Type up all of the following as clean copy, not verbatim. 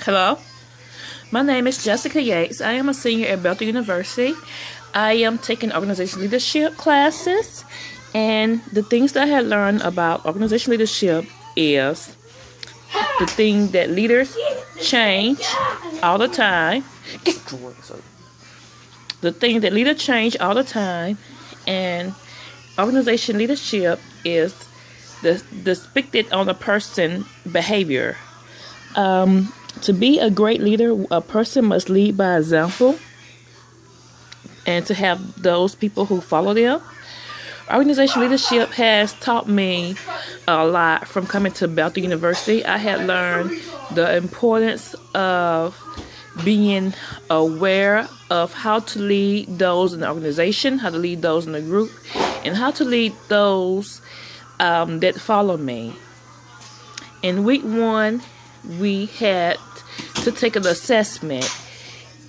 Hello, my name is Jessica Yates. I am a senior at Belton University. I am taking organization leadership classes, and the things that I had learned about organization leadership is the thing that leaders change all the time. The thing that leaders change all the time, and organization leadership is depicted on a person behavior. To be a great leader, a person must lead by example and to have those people who follow them. Organization leadership has taught me a lot from coming to Belton University. I had learned the importance of being aware of how to lead those in the organization, how to lead those in the group, and how to lead those that follow me. In week 1, we had to take an assessment,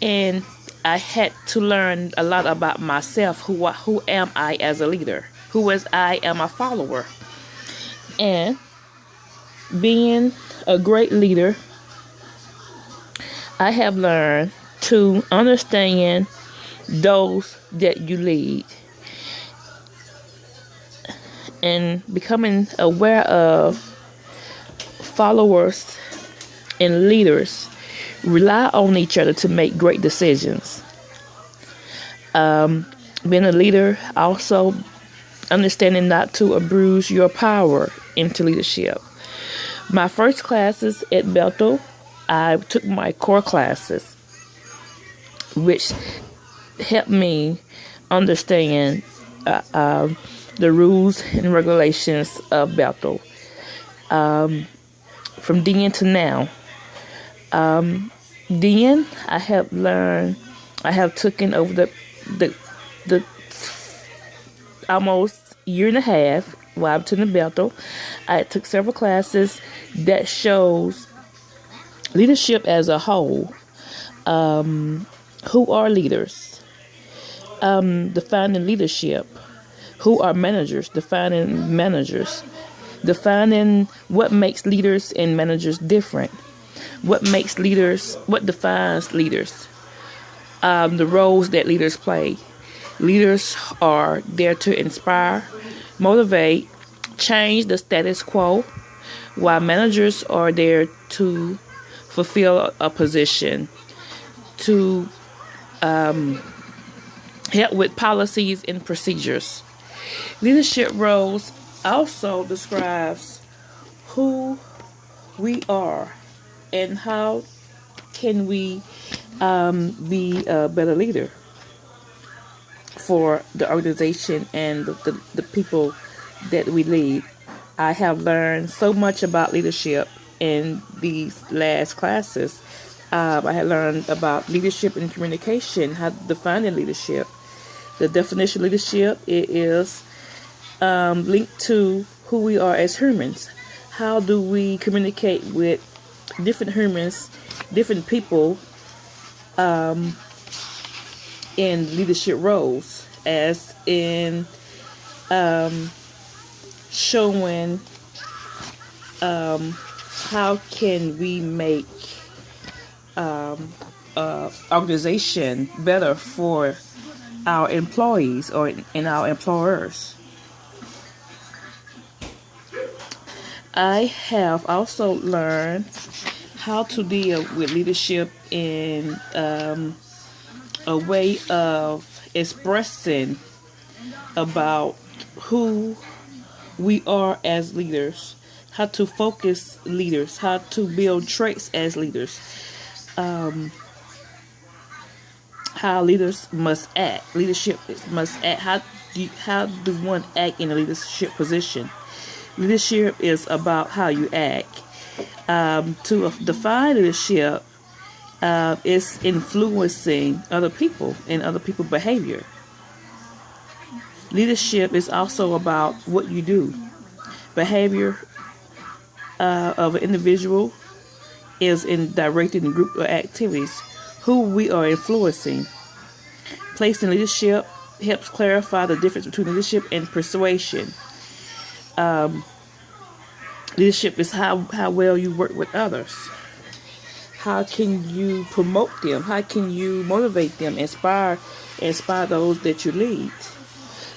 and I had to learn a lot about myself. Who am I as a leader? Who is I am a follower? And being a great leader, I have learned to understand those that you lead, and becoming aware of followers and leaders rely on each other to make great decisions. Being a leader, also understanding not to abuse your power into leadership. My first classes at Belton, I took my core classes, which helped me understand the rules and regulations of Belton. From then to now, then I have taken over the almost year and a half while I'm attending Belton. I took several classes that shows leadership as a whole. Who are leaders? Defining leadership. Who are managers? Defining managers. Defining what makes leaders and managers different. What defines leaders? The roles that leaders play. Leaders are there to inspire, motivate, change the status quo, while managers are there to fulfill a position, to help with policies and procedures. Leadership roles also describes who we are and how can we be a better leader for the organization and the people that we lead. I have learned so much about leadership in these last classes. I had learned about leadership and communication, how to define leadership. The definition of leadership is linked to who we are as humans. How do we communicate with different humans, different people in leadership roles, as in showing how can we make organization better for our employees and our employers. I have also learned how to deal with leadership in a way of expressing about who we are as leaders, how to focus leaders, how to build traits as leaders, how leaders must act. Leadership must act. How do one act in a leadership position? Leadership is about how you act. To define leadership is influencing other people and other people's behavior. Leadership is also about what you do. Behavior of an individual is in directing group activities. Who we are influencing. Placing leadership helps clarify the difference between leadership and persuasion. Leadership is how well you work with others. How can you promote them? How can you motivate them, inspire those that you lead?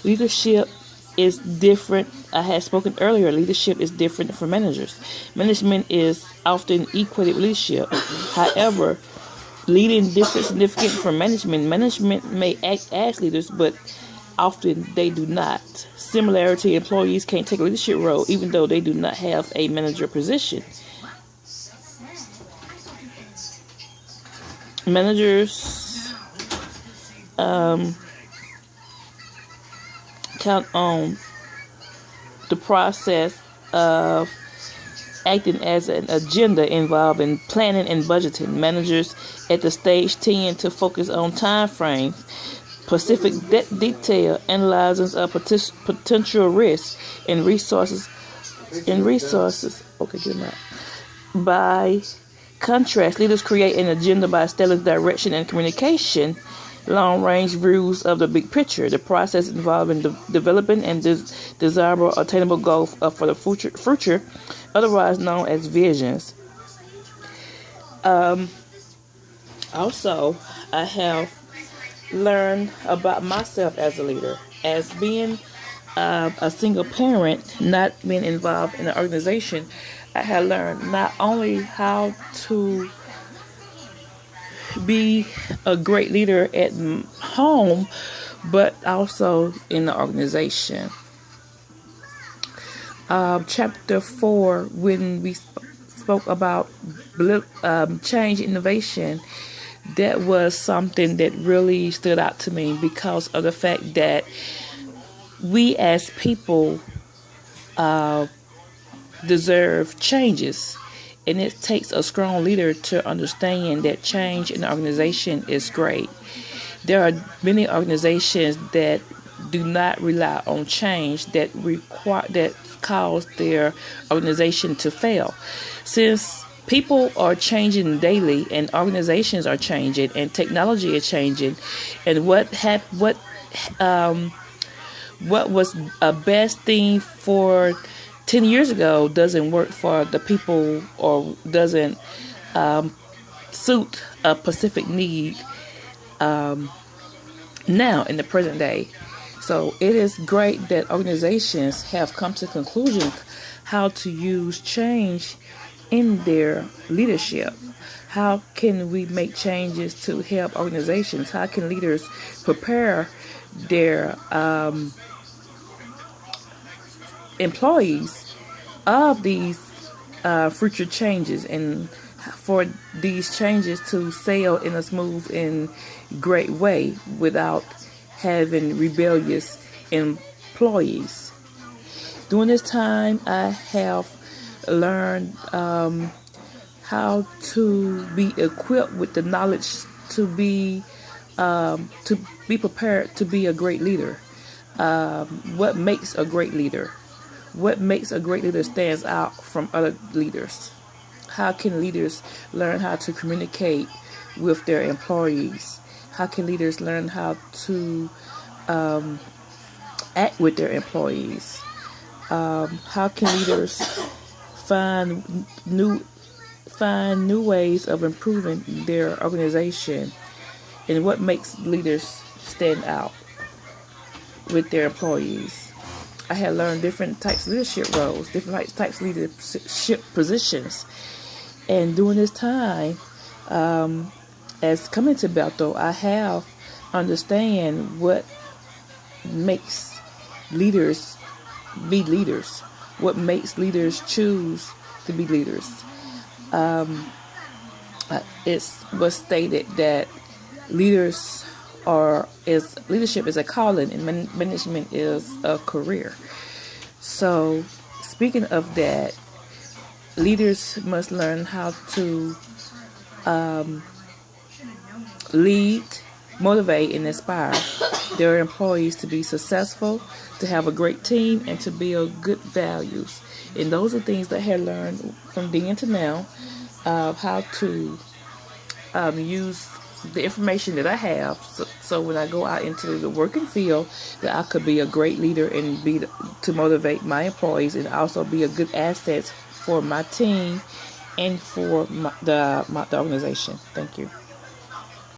Leadership is different. I had spoken earlier, leadership is different from managers. Management is often equated with leadership. However, leading different significant from management. Management may act as leaders, but often they do not. Similarity, employees can't take a leadership role even though they do not have a manager position. Managers count on the process of acting as an agenda involving planning and budgeting. Managers at the stage tend to focus on time frames, specific detail, analysis of potential risks and resources. Okay, good night. By contrast, leaders create an agenda by establishing direction and communication, long-range views of the big picture, the process involving developing and desirable attainable goals for the future, otherwise known as visions. Also, I have learned about myself as a leader. As being a single parent, not being involved in an organization, I have learned not only how to be a great leader at home, but also in the organization. Chapter 4, when we spoke about change innovation, that was something that really stood out to me because of the fact that we as people deserve changes. And it takes a strong leader to understand that change in the organization is great. There are many organizations that do not rely on change that cause their organization to fail. Since people are changing daily and organizations are changing and technology is changing, and what was a best thing for 10 years ago doesn't work for the people or doesn't suit a specific need now in the present day. So it is great that organizations have come to conclusion how to use change in their leadership. How can we make changes to help organizations? How can leaders prepare their employees of these future changes and for these changes to sail in a smooth and great way without having rebellious employees? During this time, I have learned how to be equipped with the knowledge to be prepared to be a great leader. What makes a great leader? What makes a great leader stands out from other leaders? How can leaders learn how to communicate with their employees? How can leaders learn how to act with their employees? How can leaders find new ways of improving their organization? And what makes leaders stand out with their employees? I had learned different types of leadership roles, different types of leadership positions. And during this time, as coming to Bethel, I have understand what makes leaders be leaders, what makes leaders choose to be leaders. It was stated that leadership is a calling and management is a career. So, speaking of that, leaders must learn how to lead, motivate, and inspire their employees to be successful, to have a great team, and to build good values. And those are things that I had learned from then to now, how to use the information that I have, so when I go out into the working field, that I could be a great leader and to motivate my employees, and also be a good asset for my team and for the organization. Thank you.